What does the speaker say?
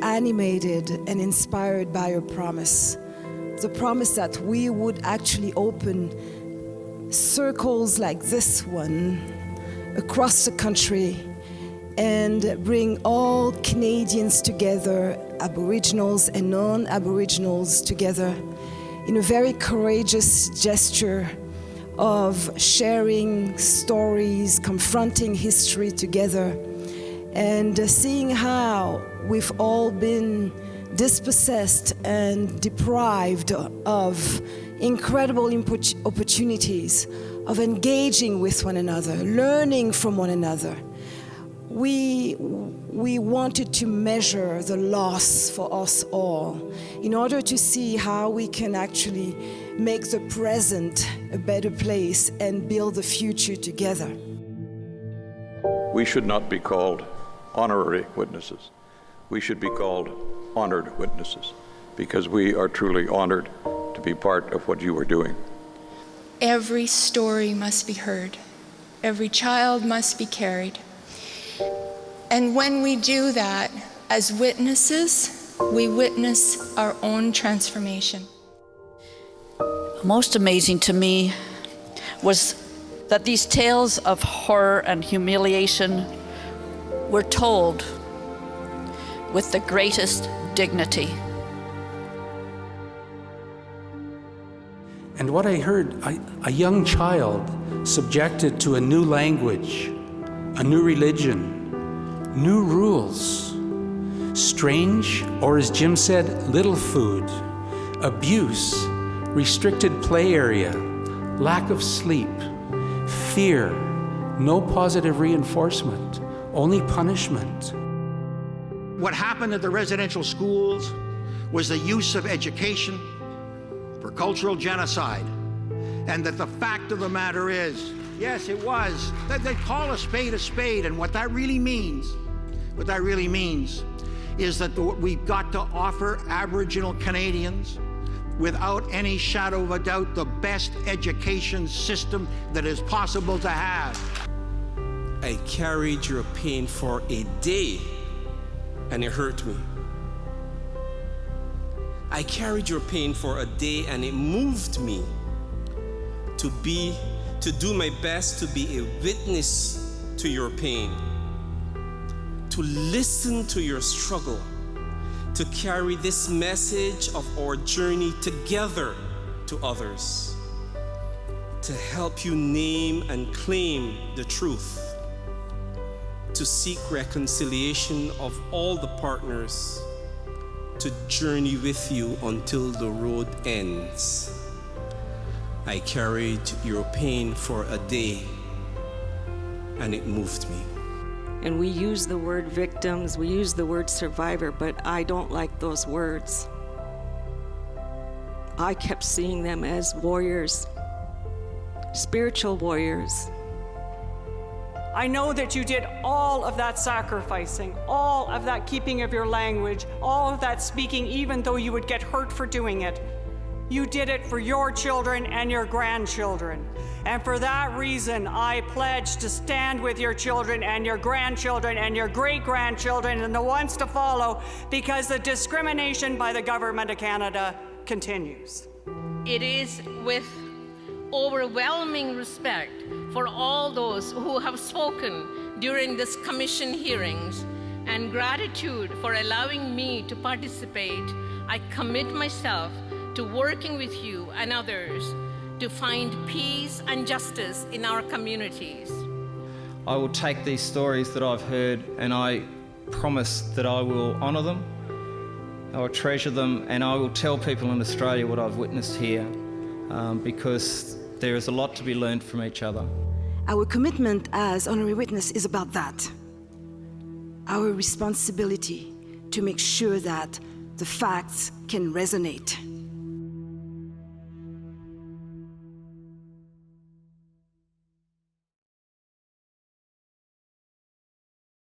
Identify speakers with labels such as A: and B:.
A: animated and inspired by a promise. The promise that we would actually open circles like this one across the country and bring all Canadians together, Aboriginals and non-Aboriginals together, in a very courageous gesture of sharing stories, confronting history together, and seeing how we've all been dispossessed and deprived of incredible opportunities of engaging with one another, learning from one another. We wanted to measure the loss for us all in order to see how we can actually make the present a better place and build the future together.
B: We should not be called honorary witnesses. We should be called honored witnesses, because we are truly honored to be part of what you are doing.
C: Every story must be heard. Every child must be carried. And when we do that, as witnesses, we witness our own transformation.
D: Most amazing to me was that these tales of horror and humiliation were told with the greatest dignity.
E: And what I heard, a young child subjected to a new language, a new religion, new rules, strange, or as Jim said, little food, abuse, restricted play area, lack of sleep, fear, no positive reinforcement, only punishment.
F: What happened at the residential schools was the use of education for cultural genocide. And that the fact of the matter is, yes, it was. They call a spade, and what that really means is that we've got to offer Aboriginal Canadians, without any shadow of a doubt, the best education system that is possible to have.
G: I carried your pain for a day, and it hurt me. I carried your pain for a day, and it moved me to do my best to be a witness to your pain, to listen to your struggle, to carry this message of our journey together to others, to help you name and claim the truth, to seek reconciliation of all the partners, to journey with you until the road ends. I carried your pain for a day, and it moved me.
H: And we use the word victims, we use the word survivor, but I don't like those words. I kept seeing them as warriors, spiritual warriors.
I: I know that you did all of that sacrificing, all of that keeping of your language, all of that speaking, even though you would get hurt for doing it. You did it for your children and your grandchildren. And for that reason, I pledge to stand with your children and your grandchildren and your great-grandchildren and the ones to follow, because the discrimination by the Government of Canada continues.
J: It is with overwhelming respect for all those who have spoken during this commission hearings and gratitude for allowing me to participate, I commit myself to working with you and others to find peace and justice in our communities.
K: I will take these stories that I've heard, and I promise that I will honour them, I will treasure them, and I will tell people in Australia what I've witnessed here, because there is a lot to be learned from each other.
A: Our commitment as honorary witness is about that. Our responsibility to make sure that the facts can resonate.